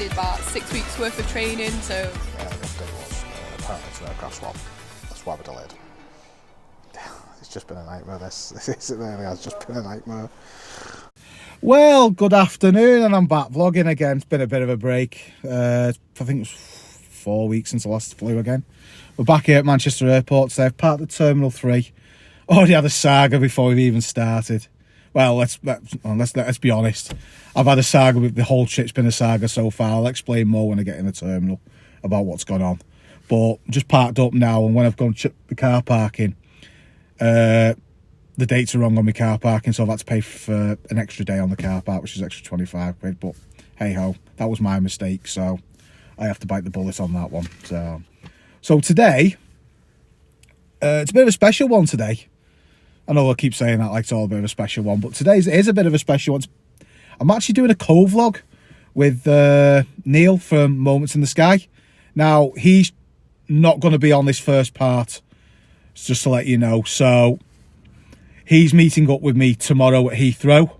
did about 6 weeks worth of training, so... The update was, apparently it's an aircraft swap. That's why we're delayed. It's just been a nightmare, this. It really has just been a nightmare. Well, good afternoon, and I'm back vlogging again. It's been a bit of a break. I think it was 4 weeks since I last flew again. We're back here at Manchester Airport today. I've parked at Terminal 3. Already had a saga before we've even started. Well, let's be honest. I've had a saga with the whole trip's been a saga so far. I'll explain more when I get in the terminal about what's gone on. But just parked up now, and when I've gone to the car parking, the dates are wrong on my car parking, so I've had to pay for an extra day on the car park, which is extra 25 quid. But hey ho, that was my mistake, so I have to bite the bullet on that one. So today, it's a bit of a special one today. I know I keep saying that like it's all a bit of a special one, but today's is a bit of a special one. I'm actually doing a co-vlog with Neil from Moments in the Sky. Now, he's not going to be on this first part, just to let you know. So he's meeting up with me tomorrow at Heathrow,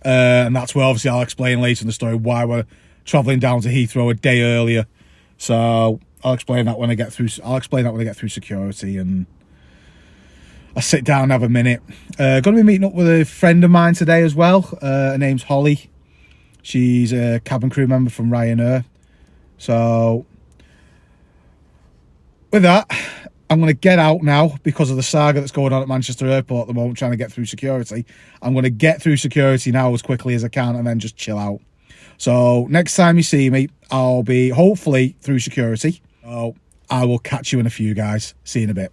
and that's where obviously I'll explain later in the story why we're travelling down to Heathrow a day earlier. So I'll explain that when I get through. I'll explain that when I get through security and I sit down and have a minute. Going to be meeting up with a friend of mine today as well. Her name's Holly. She's a cabin crew member from Ryanair. So with that, I'm going to get out now because of the saga that's going on at Manchester Airport at the moment, trying to get through security. I'm going to get through security now as quickly as I can and then just chill out. So next time you see me, I'll be hopefully through security. So I will catch you in a few, guys. See you in a bit.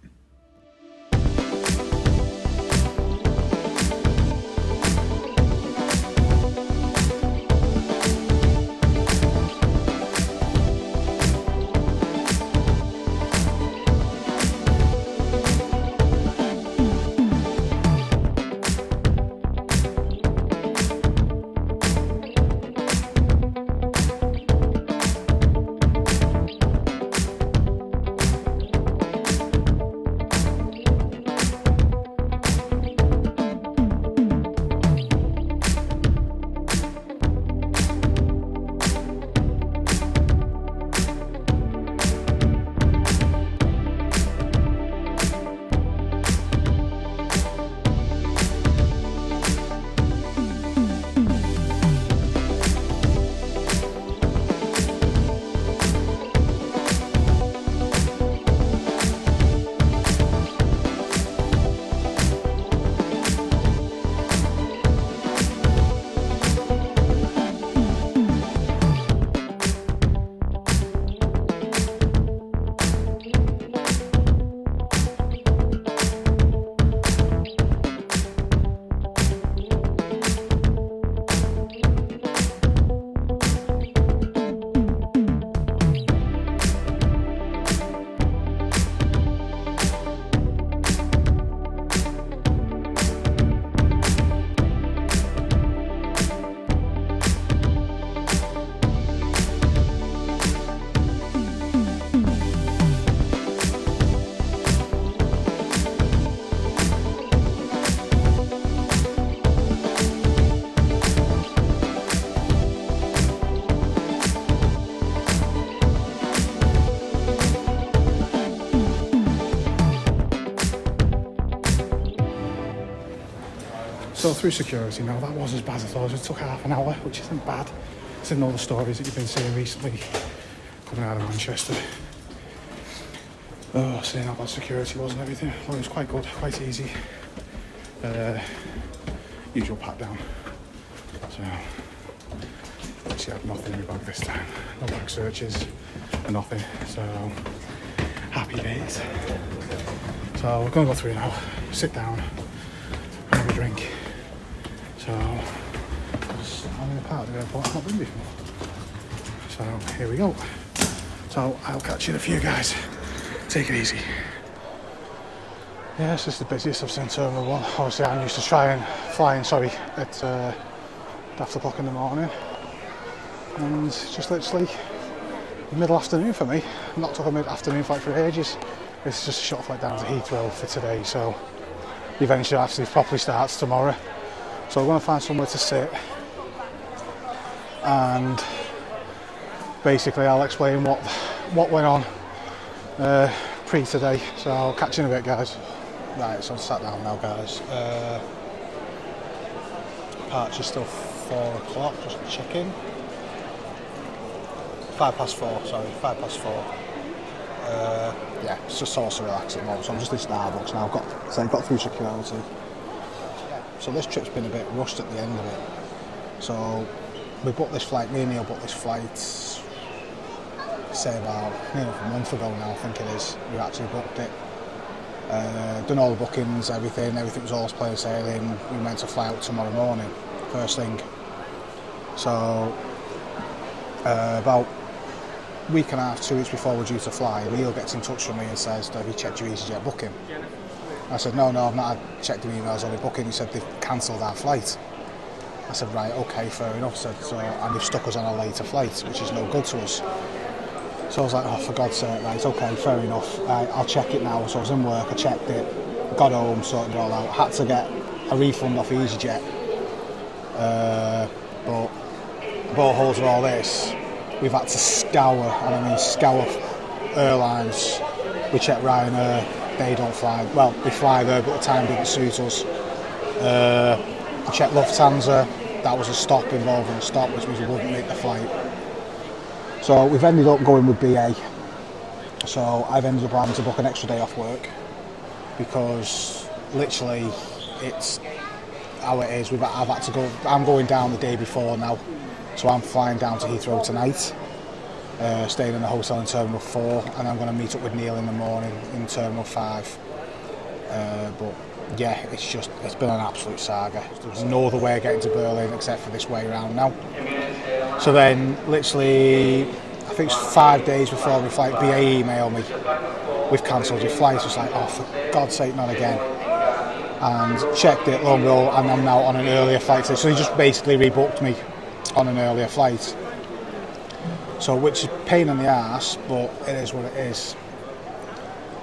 So through security now, that was as bad as I thought. It took half an hour, which isn't bad. It's in all the stories that you've been seeing recently coming out of Manchester. Oh, seeing how bad security was and everything. Well, it was quite good, quite easy. Usual pat down. So, actually I had nothing in my bag this time. No bag searches, nothing. So, happy days. So we're going to go through now, sit down, have a drink. So, I'm in a part of the airport I've not been before. So, here we go. So, I'll catch you in a few, guys. Take it easy. Yeah, this is the busiest I've seen Terminal 1. Obviously, I'm used to flying at after o'clock in the morning. And it's just literally middle afternoon for me. I'm not talking mid-afternoon flight for ages. This is just a short flight down to Heathrow for today, so the event actually properly starts tomorrow. So we're going to find somewhere to sit and basically I'll explain what went on pre today. So I'll catch you in a bit, guys. Right, so I'm sat down now, guys. Departure's still 4 o'clock, just checking. 4:05, sorry, 4:05. Yeah, it's just also relaxing mode. So I'm just in Starbucks now. I've got through security. So this trip's been a bit rushed at the end of it. So we booked this flight, me and Neil booked this flight, say about a month ago now, I think it is. We actually booked it. Done all the bookings, everything was all plain sailing. We meant to fly out tomorrow morning, first thing. So about a week and a half, 2 weeks before we're due to fly, Neil gets in touch with me and says, have you checked your EasyJet booking? I said, no, I've not checked the emails on the booking. He said, they've cancelled our flight. I said, right, okay, fair enough. And they've stuck us on a later flight, which is no good to us. So I was like, oh, for God's sake, right, okay, fair enough. I'll check it now. So I was in work, I checked it, got home, sorted it all out. Had to get a refund off EasyJet. But boat holes and all this, we've had to scour, and I mean scour airlines. We checked Ryanair, they don't fly. Well, they fly there, but the time didn't suit us. We checked Lufthansa, that was a stop involving a stop, which means we wouldn't make the flight. So we've ended up going with BA. So I've ended up having to book an extra day off work because literally it's how it is. I've had to go. I'm going down the day before now, so I'm flying down to Heathrow tonight, staying in a hotel in Terminal 4, and I'm going to meet up with Neil in the morning in Terminal 5. But yeah, it's been an absolute saga. There's no other way of getting to Berlin except for this way around now. So then, literally, I think it's 5 days before my flight, BA emailed me, we've cancelled your flight. It's like, oh, for God's sake, not again. And checked it, lo and behold, and I'm now on an earlier flight. So he just basically rebooked me on an earlier flight. So, which is a pain in the arse, but it is what it is.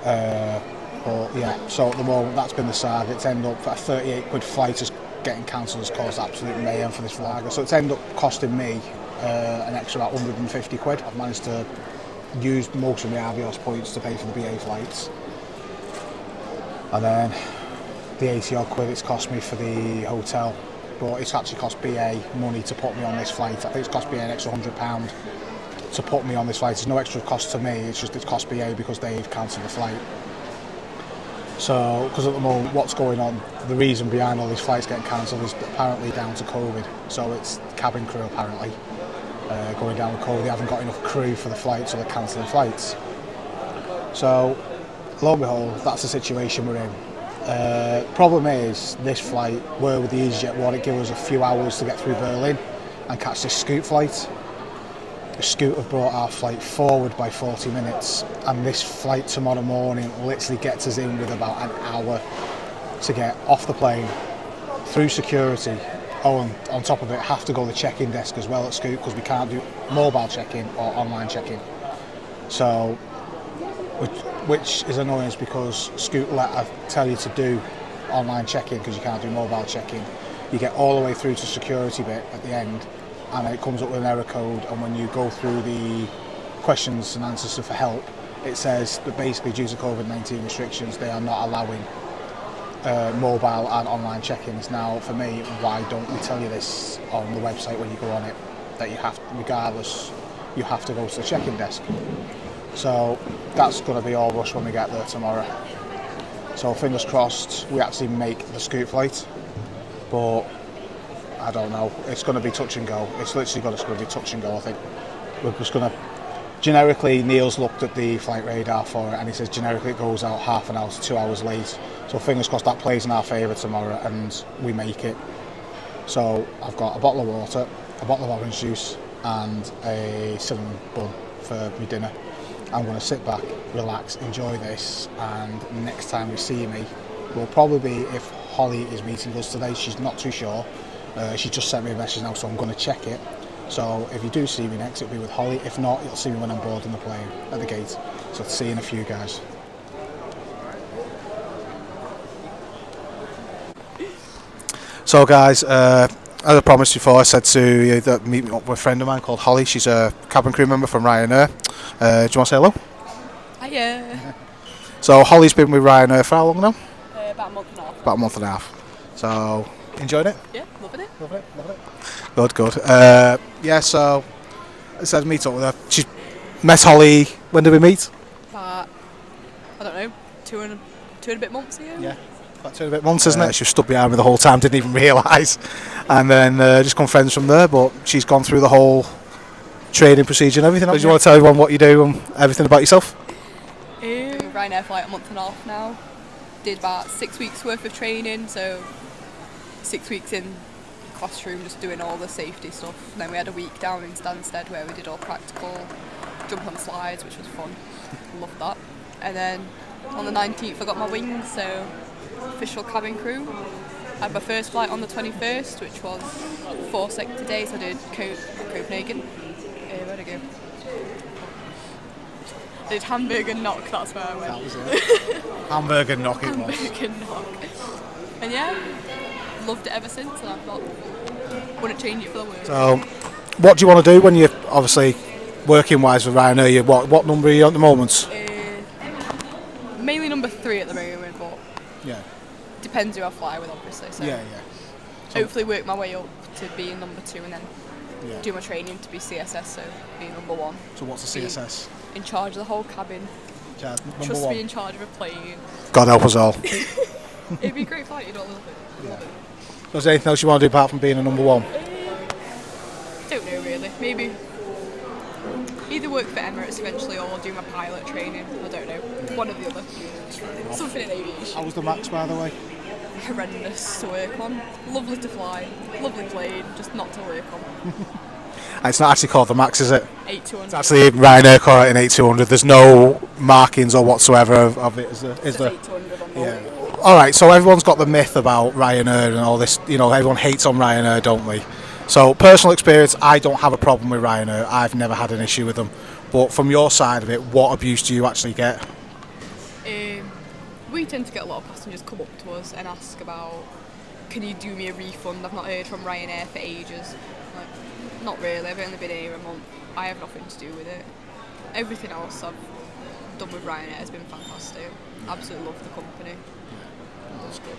But yeah, so at the moment, that's been the saga. It's ended up, a 38 quid flight is getting cancelled has caused absolute mayhem for this flag. So it's ended up costing me an extra about 150 quid. I've managed to use most of my Aviation points to pay for the BA flights. And then the 80 odd quid it's cost me for the hotel. But it's actually cost BA money to put me on this flight. I think it's cost BA an extra £100 to put me on this flight. There's no extra cost to me, it's cost BA because they've cancelled the flight. So, because at the moment, what's going on, the reason behind all these flights getting cancelled is apparently down to COVID. So it's cabin crew apparently going down with COVID. They haven't got enough crew for the flight, so they're cancelling flights. So, lo and behold, that's the situation we're in. Problem is, this flight, where with the EasyJet one, it gives us a few hours to get through Berlin and catch this Scoot flight. The Scoot have brought our flight forward by 40 minutes, and this flight tomorrow morning literally gets us in with about an hour to get off the plane, through security. Oh, and on top of it, have to go to the check-in desk as well at Scoot because we can't do mobile check-in or online check-in. So, which is annoying because Scoot tell you to do online check-in because you can't do mobile check-in. You get all the way through to security bit at the end, and it comes up with an error code, and when you go through the questions and answers for help, it says that basically due to COVID-19 restrictions they are not allowing mobile and online check-ins. Now for me, why don't we tell you this on the website when you go on it, that you have, regardless, you have to go to the check-in desk. So that's going to be all rush when we get there tomorrow. So fingers crossed we actually make the Scoot flight, but I don't know. It's going to be touch and go. It's literally going to be touch and go. I think we're just going to generically. Neil's looked at the flight radar for it, and he says generically it goes out half an hour to 2 hours late. So fingers crossed that plays in our favour tomorrow, and we make it. So I've got a bottle of water, a bottle of orange juice, and a cinnamon bun for my dinner. I'm going to sit back, relax, enjoy this, and next time we see me will probably be if Holly is meeting us today. She's not too sure. She just sent me a message now, so I'm going to check it. So if you do see me next, it'll be with Holly. If not, you'll see me when I'm boarding the plane at the gate. So I'll see you in a few, guys. So guys, as I promised before, I said to you that meet me up with a friend of mine called Holly. She's a cabin crew member from Ryanair. Do you want to say hello? Hiya. So Holly's been with Ryanair for how long now? About a month and a half. About a month and a half. So, enjoying it? Yeah, loving it. Loving it. Good, good. Yeah, so I said to meet up with her. She met Holly, when did we meet? About, I don't know, two and a bit months ago. Yeah. About 2 and a bit months, isn't it? She stood behind me the whole time, didn't even realise. And then just become friends from there, but she's gone through the whole training procedure and everything. Do you want to tell everyone what you do and everything about yourself? Been with Ryanair for like a month and a half now. Did about 6 weeks worth of training, so 6 weeks in classroom just doing all the safety stuff. And then we had a week down in Stansted where we did all practical, jump on slides, which was fun. Loved that. And then on the 19th I got my wings, so official cabin crew. Had my first flight on the 21st, which was 4 sector days. I did Copenhagen. Where'd I go? I did Hamburg and Knock, that's where I went. That was it. Hamburg and Knock it was. Hamburg and Knock. And yeah, loved it ever since, and I thought, wouldn't change it for the world. So, what do you want to do when you're obviously working wise with Ryanair? What number are you at the moment? Mainly number 3 at the moment, but Yeah. depends who I fly with, obviously. So Yeah. So, hopefully work my way up to being number 2 and then yeah. do my training to be CSS, so be number 1. So what's the CSS? In charge of the whole cabin. Number Trust 1. me, in charge of a plane. God help us all. It'd be a great flight, you'd all love it. Love it. Was there anything else you want to do apart from being a number 1? Don't know really. Maybe either work for Emirates eventually or do my pilot training. I don't know. One or the other. Something in aviation. How was the Max, by the way? Horrendous to work on. Lovely to fly. Lovely plane, just not to work on. It's not actually called the Max, is it? 8200. It's actually Ryanair call it an 8200. There's no markings or whatsoever of it, is there? Just 800 on board. Yeah. Alright, so everyone's got the myth about Ryanair and all this, everyone hates on Ryanair, don't we? So, personal experience, I don't have a problem with Ryanair. I've never had an issue with them. But from your side of it, what abuse do you actually get? We tend to get a lot of passengers come up to us and ask about, can you do me a refund? I've not heard from Ryanair for ages. Like, not really, I've only been here a month. I have nothing to do with it. Everything else I've done with Ryanair has been fantastic. Absolutely love the company. That's good.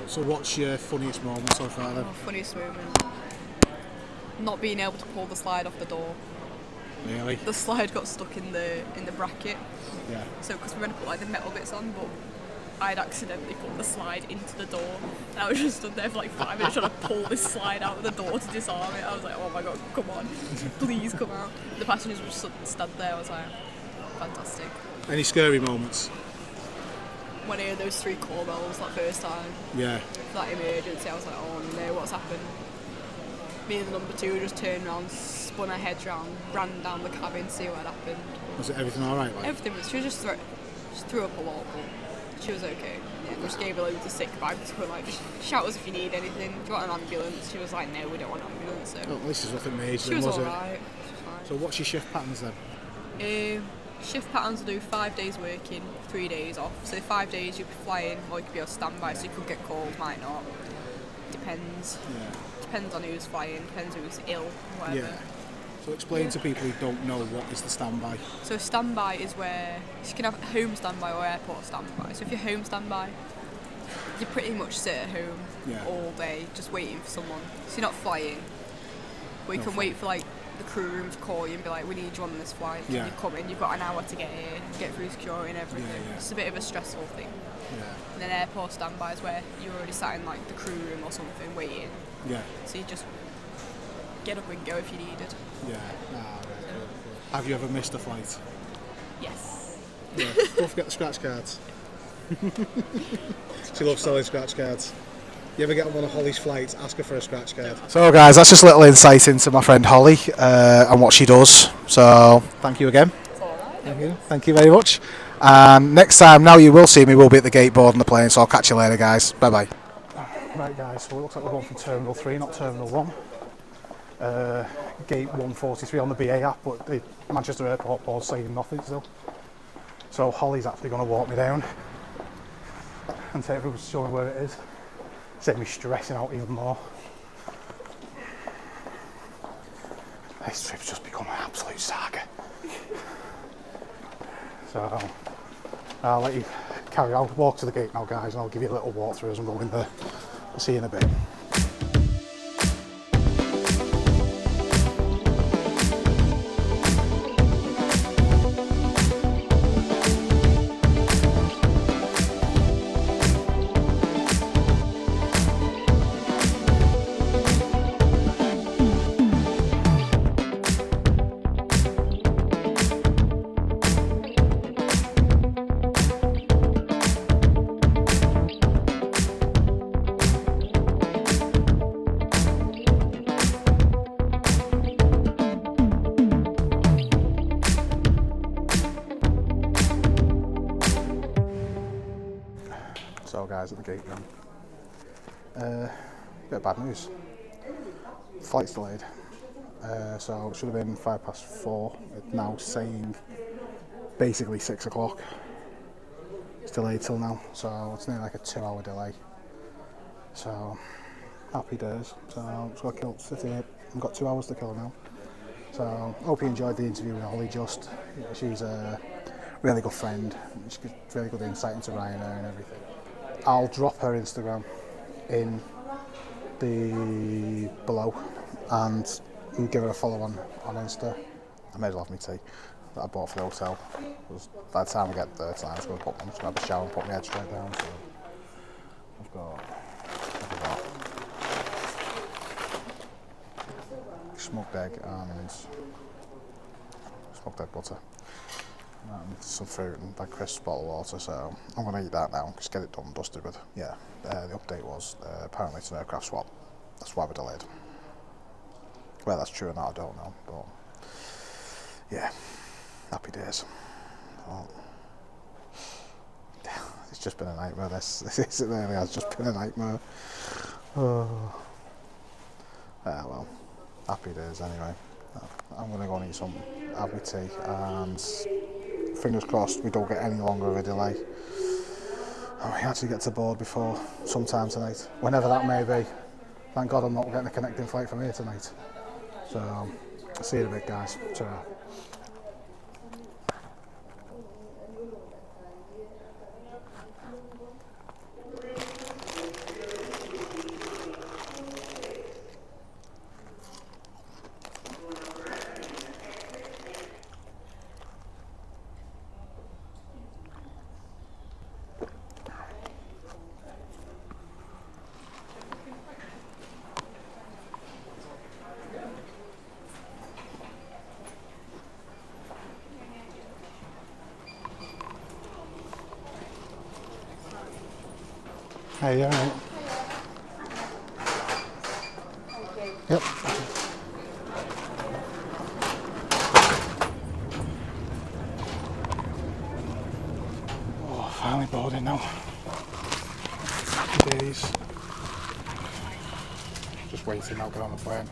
So what's your funniest moment so far then? Funniest moment? Not being able to pull the slide off the door. Really? The slide got stuck in the bracket. Yeah. So because we were going to put like the metal bits on, but I'd accidentally put the slide into the door. And I was just stood there for like 5 minutes trying to pull this slide out of the door to disarm it. I was like, oh my god, come on, please come out. The passengers were just stood there. I was like, fantastic. Any scary moments? When I heard those 3 call bells that first time, Yeah. that emergency, I was like, oh no, what's happened? Me and the number 2 just turned around, spun our heads round, ran down the cabin to see what had happened. Was it everything alright? Like? Everything was, she just threw up a lot, but she was okay. Yeah, we just gave her loads of sick bags. We were like, just shout us if you need anything. Do you want an ambulance? She was like, no, we don't want an ambulance. So Oh, this is nothing major, she was was it? alright. So what's your shift patterns then? Shift patterns will do 5 days working, 3 days off. So 5 days you'll be flying, or you could be on standby, so you could get called, might not. Depends. Yeah. Depends on who's flying, depends who's ill, whatever. Yeah. So explain to people who don't know what is the standby. So standby is where you can have home standby or airport standby. So if you're home standby, you pretty much sit at home all day just waiting for someone. So you're not flying, but you can wait for like the crew room to call you and be like, we need you on this flight. Can you come in? You've got an hour to get here, get through security and everything. It's a bit of a stressful thing. Yeah. And then airport standby is where you're already sat in like the crew room or something waiting. Yeah. So you just get up and go if you needed. Yeah. Right. Have you ever missed a flight? Yes. Yeah. Don't forget the scratch cards. She loves selling scratch cards. You ever get on one of Holly's flights, ask her for a scratch card. So guys, that's just a little insight into my friend Holly and what she does. So thank you again. It's alright. Thank you very much. Next time, now you will see me, we'll be at the gate board on the plane, so I'll catch you later guys. Bye bye. Right guys, so it looks like we're going from Terminal 3, not Terminal 1. Gate 143 on the BA app, but the Manchester Airport board's saying nothing still. So Holly's actually going to walk me down and take me, show me where it is. Save me stressing out even more. This trip's just become an absolute saga. So I'll let you carry on. Walk to the gate now, guys, and I'll give you a little walk through as I'm going there. I'll see you in a bit. So guys, at the gate then, bit of bad news. Flight's delayed. So it should have been 4:05. It's now saying basically 6 o'clock. It's delayed till now, so it's nearly like a 2-hour delay. So happy days. So I'm just got to sit here. I've got 2 hours to kill now. So hope you enjoyed the interview with Holly. Just, you know, she's a really good friend. She's got really good insight into Ryanair and everything. I'll drop her Instagram in the below, and you give her a follow on Insta. I may as well have my tea that I bought for the hotel. By the time I get there tonight, I'm just going to have a shower and put my head straight down. So I've got smoked egg and smoked egg butter. And some fruit and that crisp bottle of water, so I'm going to eat that now, just get it done and dusted with. Yeah, the update was apparently it's an aircraft swap. That's why we're delayed. Well, that's true or not, I don't know, but yeah, happy days. Well, it's just been a nightmare, it really has just been a nightmare. Oh. Well, happy days anyway. I'm going to go and eat some, have my tea, and fingers crossed we don't get any longer of a delay and we actually get to board before sometime tonight, whenever that may be. Thank God I'm not getting a connecting flight from here tonight. So I'll see you in a bit, guys. Ta-ra. Hey, you alright? Yep. Oh, finally boarding now. Happy days. Just waiting now, get on the plane.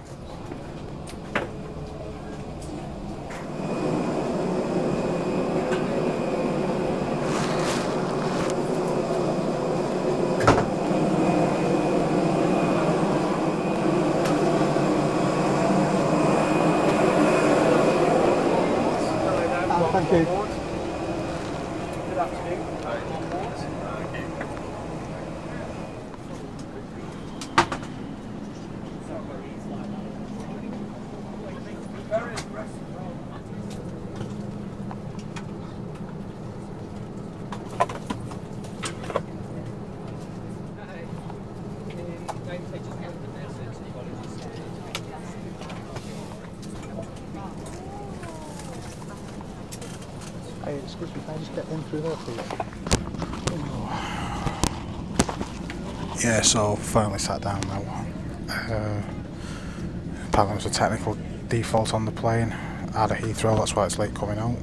Thank you. Good afternoon. On board. Very impressive. Hey, excuse me, can I just get in through there, please? Yeah, so finally sat down now. Apparently there was a technical default on the plane out of Heathrow, that's why it's late coming out.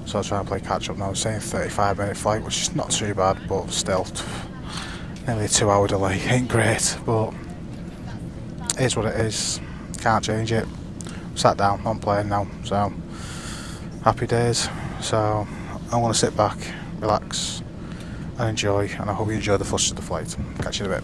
So I'm trying to play catch up now, saying 35-minute flight, which is not too bad, but still nearly a 2-hour delay. Ain't great, but it is what it is. Can't change it. Sat down on plane now, so happy days. So I'm going to sit back, relax and enjoy, and I hope you enjoy the footage of the flight. Catch you in a bit.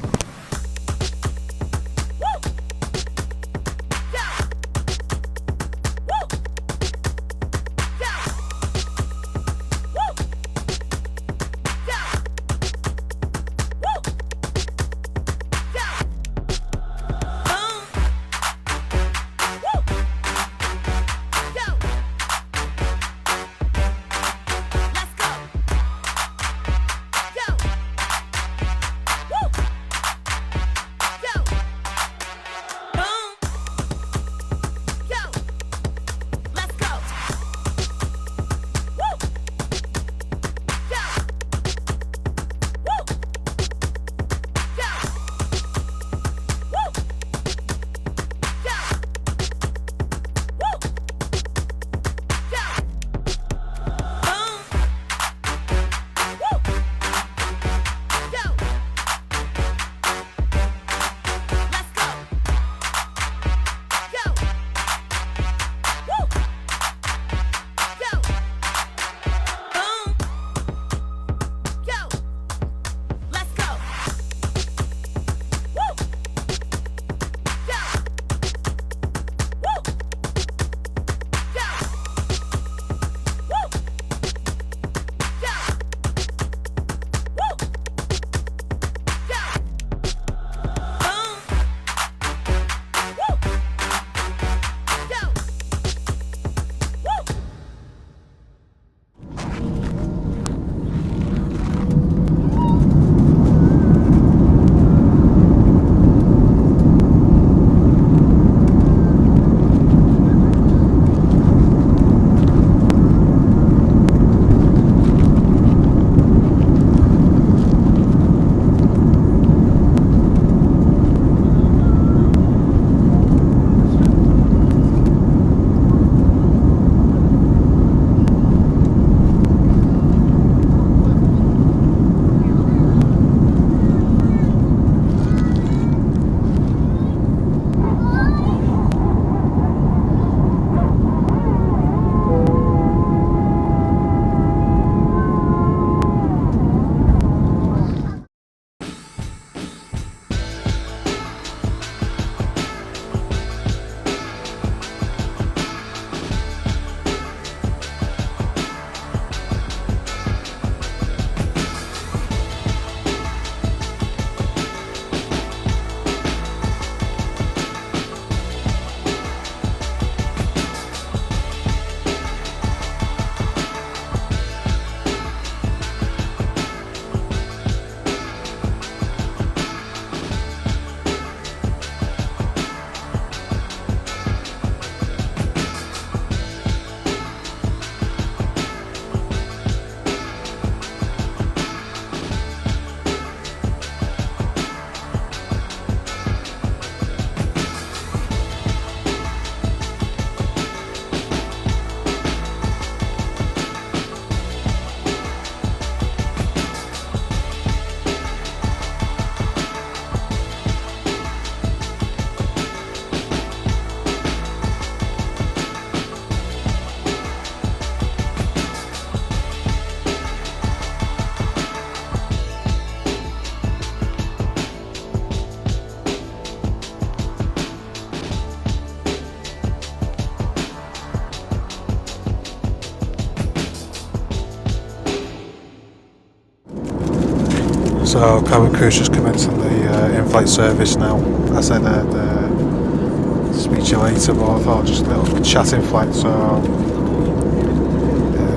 So cabin crew's just commencing the in-flight service now. I said the speak to you later, but I thought just a little chat in flight. So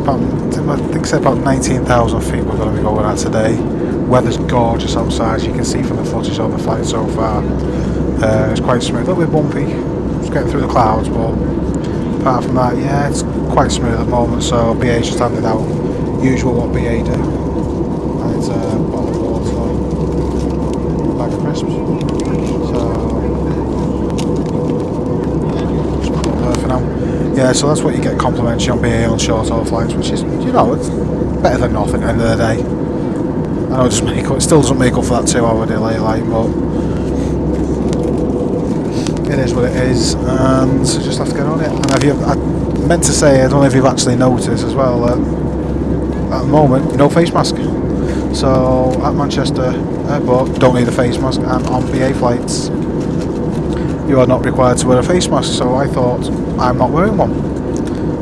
I think it's about 19,000 feet we're going to be going at today. Weather's gorgeous outside, as you can see from the footage of the flight so far. It's quite smooth, a little bit bumpy, just getting through the clouds, but apart from that, yeah, it's quite smooth at the moment. So BA just handed out usual what BA do, and it's a bottle of water, bag of crisps. So just put it there for now. Yeah, so that's what you get complimentary on BA on short haul flights, which is, you know, it's better than nothing at the end of the day. I know it still doesn't make up for that 2-hour delay, like, but it is what it is, and so just have to get on it. And I meant to say, I don't know if you've actually noticed as well, at the moment, no face mask. So at Manchester Airport, don't need a face mask, and on BA flights, you are not required to wear a face mask. So I thought, I'm not wearing one.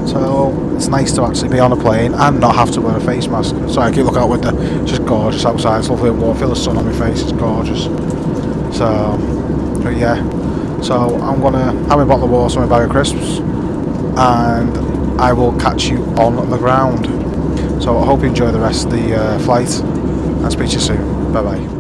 So it's nice to actually be on a plane and not have to wear a face mask. So I keep looking out window, it's just gorgeous outside, it's lovely and warm, feel the sun on my face, it's gorgeous. So, but yeah. So I'm going to have a bottle of water and a bag of crisps, and I will catch you on the ground. So I hope you enjoy the rest of the flight, and speak to you soon. Bye bye.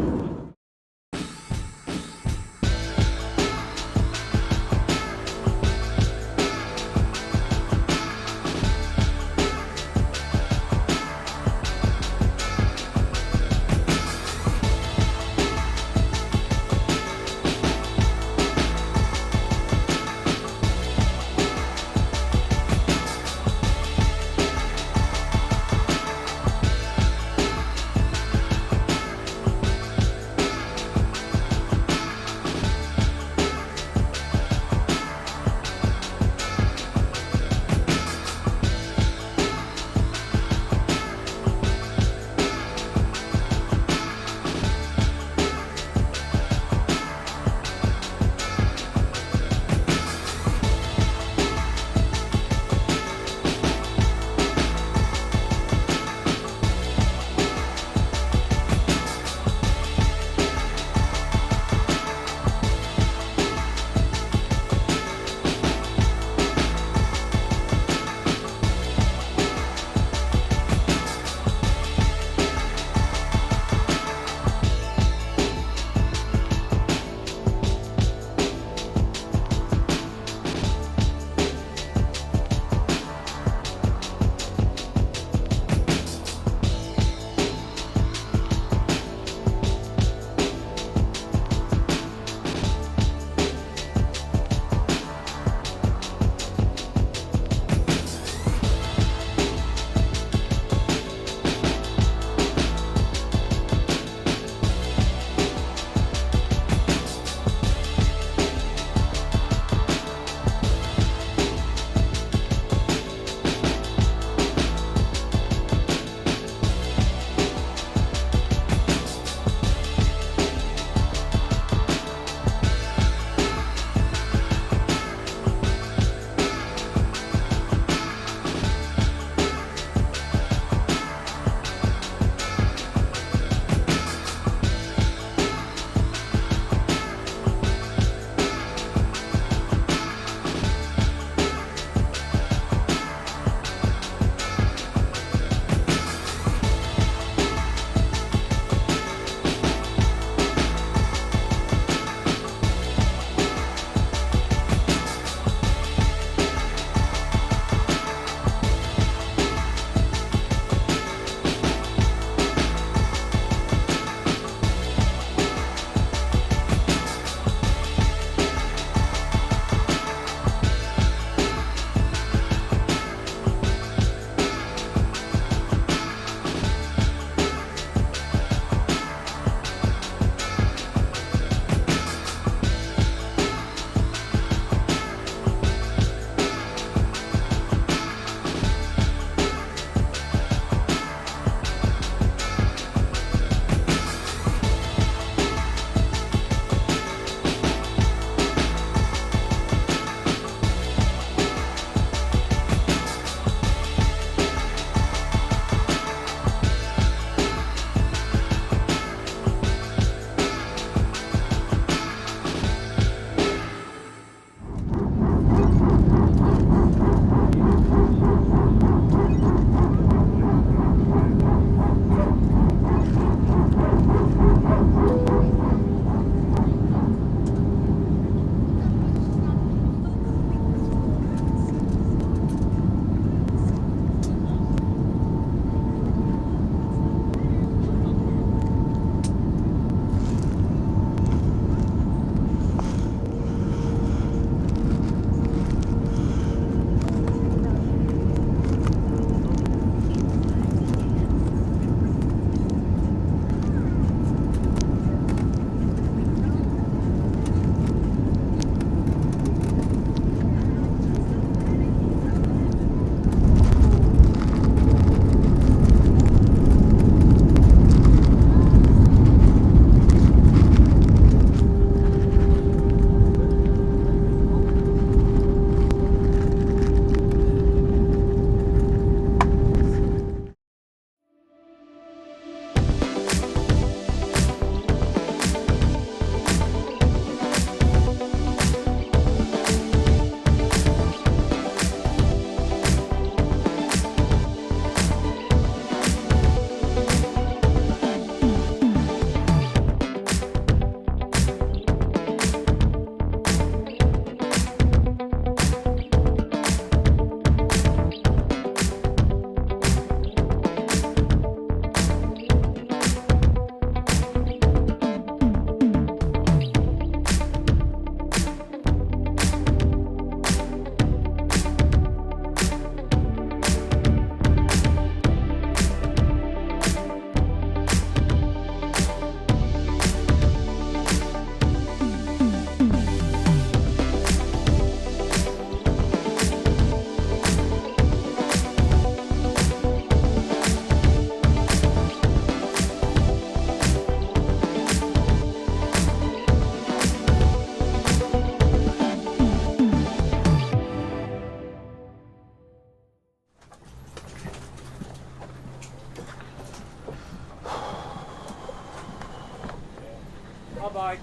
Bye-bye.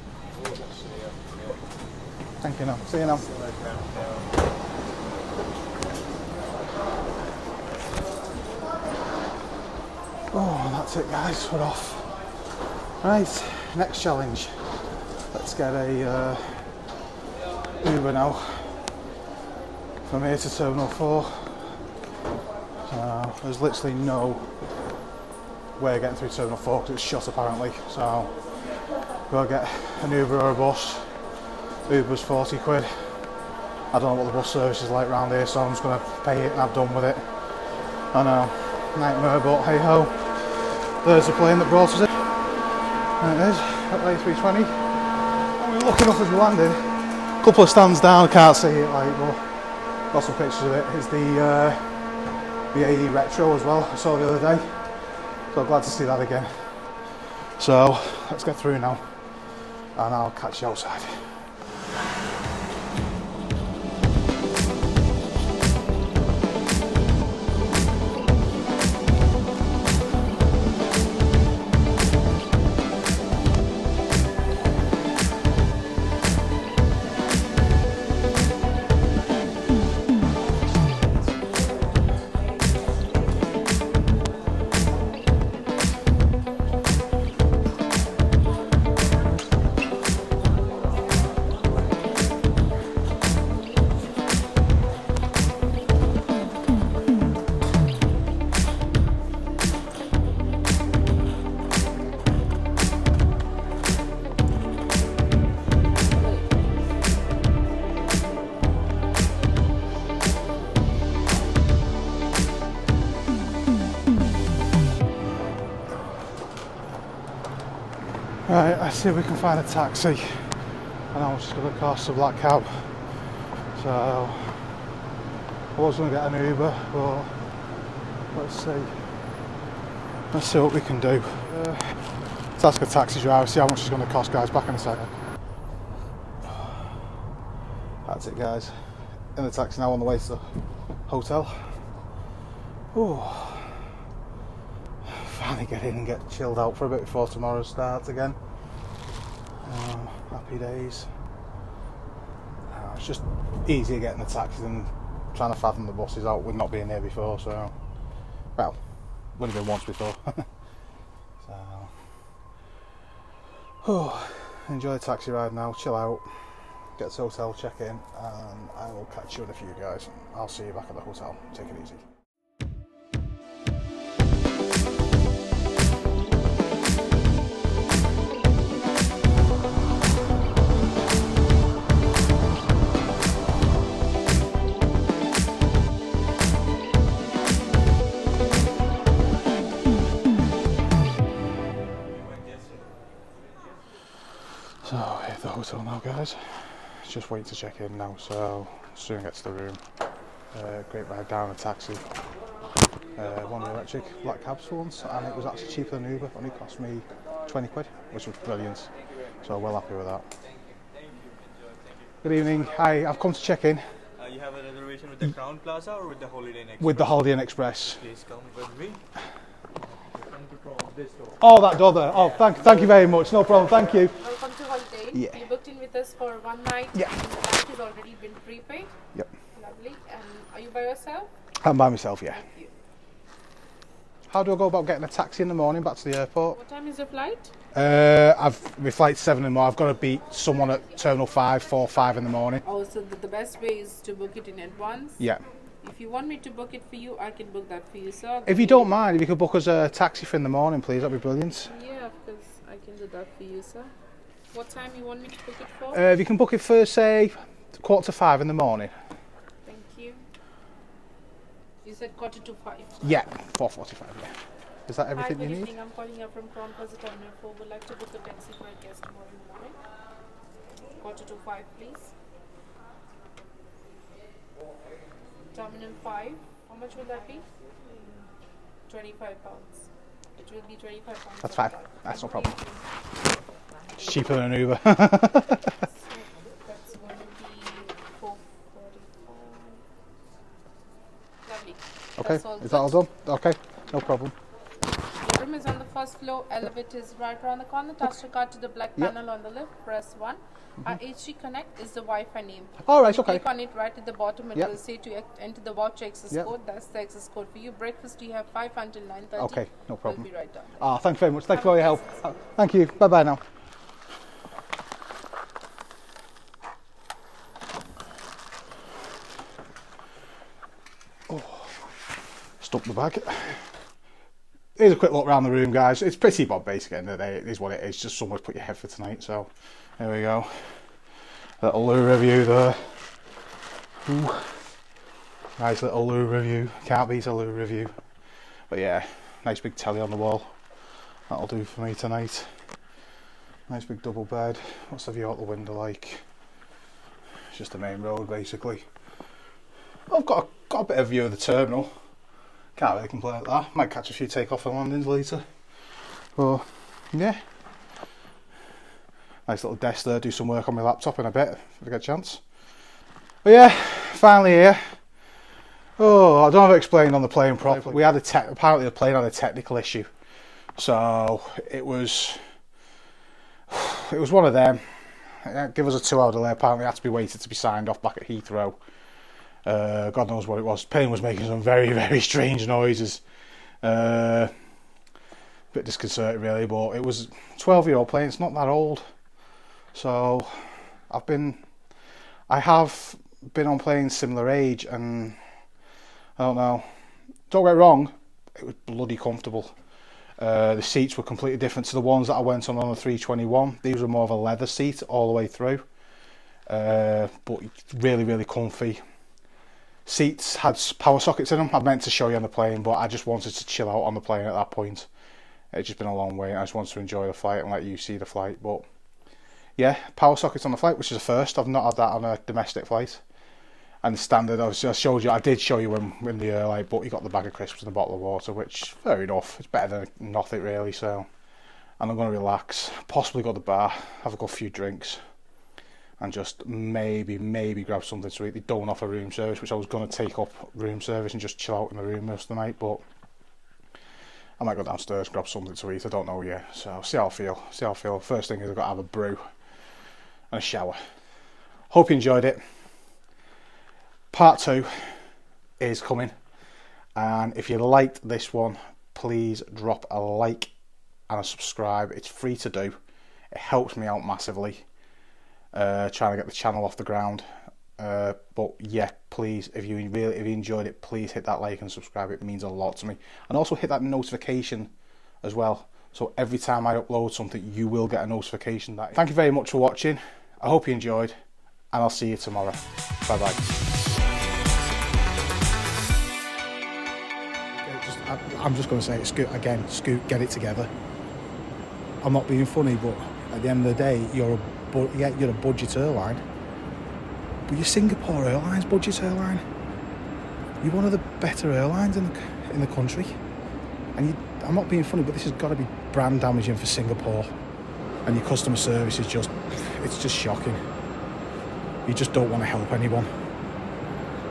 Thank you now. See you now. Oh, that's it guys, we're off. Right, next challenge. Let's get a Uber now from here to Terminal 4. So there's literally no way of getting through Terminal 4 because it's shut apparently. So we'll get an Uber or a bus. Uber's 40 quid. I don't know what the bus service is like around here, so I'm just going to pay it and I'm done with it. I know, nightmare, but hey ho. There's the plane that brought us in. There it is, at A320. And we're lucky enough as we landed. A couple of stands down, I can't see it, like, but got some pictures of it. It's the AE Retro as well, I saw the other day. So glad to see that again. So let's get through now, and I'll catch you outside. Right, let's see if we can find a taxi and how much it's going to cost, a black cab. So I was going to get an Uber, but let's see what we can do. Let's ask a taxi driver, see how much it's going to cost guys, back in a second. That's it guys, in the taxi now on the way to the hotel. Oh. Finally get in and get chilled out for a bit before tomorrow starts again. Happy days. It's just easier getting the taxi than trying to fathom the buses out with not being here before, so well, only been once before. So enjoy the taxi ride now, chill out, get to the hotel, check in, and I will catch you in a few guys. I'll see you back at the hotel. Take it easy. So we're at the hotel now guys, just waiting to check in now, so soon get to the room. Great ride down, a taxi, one of the electric black cabs for once, and it was actually cheaper than Uber, only cost me 20 quid, which was brilliant, so well happy with that. Good evening, hi, I've come to check in. You have a reservation with the Crown Plaza or with the Holiday Inn Express? With the Holiday Inn Express. Please come with me. Oh, that door there. Oh, thank you very much. No problem. Thank you. Welcome to Holiday Inn. Yeah. You booked in with us for one night. Yeah. And the night has already been prepaid. Yep. Lovely. And are you by yourself? I'm by myself, yeah. Thank you. How do I go about getting a taxi in the morning back to the airport? What time is your flight? My flight's 7 in the morning. I've got to beat someone at Terminal 5, 4, 5 in the morning. Oh, so the best way is to book it in advance? Yeah. If you want me to book it for you, I can book that for you, sir. If you don't mind, if you could book us a taxi for in the morning, please, that'd be brilliant. Yeah, of course. I can do that for you, sir. What time you want me to book it for? If you can book it for, say, 4:45 in the morning. Thank you. You said 4:45. Yeah, 4:45, yeah. Is that Hi, everything good you need? evening. I'm calling you from Crown Plaza Terminal 4. Would like to book a taxi for a guest tomorrow in the morning. 4:45, please. Terminal 5. How much will that be? 25 pounds. It will be 25 pounds. That's fine. That's no problem. It's cheaper than an Uber. So that's going to be 4:45. Lovely. Okay, That's all is that all good. done? Okay, no problem. The room is on the first floor, elevator is right around the corner. Touch the card to the black Yep. panel on the left, press 1. Our HG Connect is the Wi-Fi name. All right, okay. Click on it right at the bottom. It Yep. will say to enter the voucher access Yep. code. That's the access code for you. Breakfast you have 5 until 9:30. Okay, no problem. We'll be right down. Ah, thanks very much. Thank you for all your help. Thank you. Bye bye now. Oh, stuck the bag. Here's a quick look around the room, guys. It's pretty Bob basic at the end of the day. It is what it is. Just somewhere to put your head for tonight. So there we go. Little loo review there. Ooh. Nice little loo review. Can't beat a loo review. But yeah, nice big telly on the wall. That'll do for me tonight. Nice big double bed. What's the view out the window like? It's just the main road basically. I've got a bit of view of the terminal. Can't really complain like that. Might catch a few takeoff and landings later. But yeah. Nice little desk there. Do some work on my laptop in a bit if I get a chance. But yeah, finally here. Oh, I don't have it explained on the plane properly. We had apparently the plane had a technical issue. So it was one of them. Give us a 2-hour delay. Apparently it had to be waited to be signed off back at Heathrow. God knows what it was. The plane was making some very, very strange noises. Bit disconcerting really, but it was a 12-year-old plane. It's not that old. So I have been on planes similar age, and I don't know. Don't get me wrong, it was bloody comfortable. The seats were completely different to the ones that I went on the 321. These were more of a leather seat all the way through, but really, really comfy. Seats had power sockets in them. I meant to show you on the plane, but I just wanted to chill out on the plane at that point. It's just been a long way. I just wanted to enjoy the flight and let you see the flight. But yeah, power sockets on the flight, which is a first. I've not had that on a domestic flight. And the standard, I did show you when the airline, but you got the bag of crisps and a bottle of water, which fair enough. It's better than nothing really. So, and I'm going to relax, possibly go to the bar, have a good few drinks, and just maybe grab something to eat. They don't offer room service, which I was going to take up room service and just chill out in the room most of the night, but I might go downstairs, grab something to eat. I don't know yet. So see how I feel. First thing is I've got to have a brew and a shower. Hope you enjoyed it. Part 2 is coming, and if you liked this one, please drop a like and a subscribe. It's free to do. It helps me out massively trying to get the channel off the ground. But yeah, please, if you enjoyed it, please hit that like and subscribe. It means a lot to me. And also hit that notification as well, so every time I upload something you will get a notification. Thank you very much for watching. I hope you enjoyed, and I'll see you tomorrow. Bye bye. I'm just going to say it, Scoot, get it together. I'm not being funny, but at the end of the day, you're a budget airline, but you're Singapore Airlines budget airline. You're one of the better airlines in the country, and I'm not being funny, but this has got to be brand damaging for Singapore. And your customer service is just shocking. You just don't want to help anyone.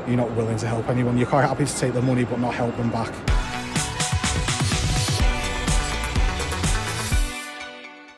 You're not willing to help anyone. You're quite happy to take the money but not help them back.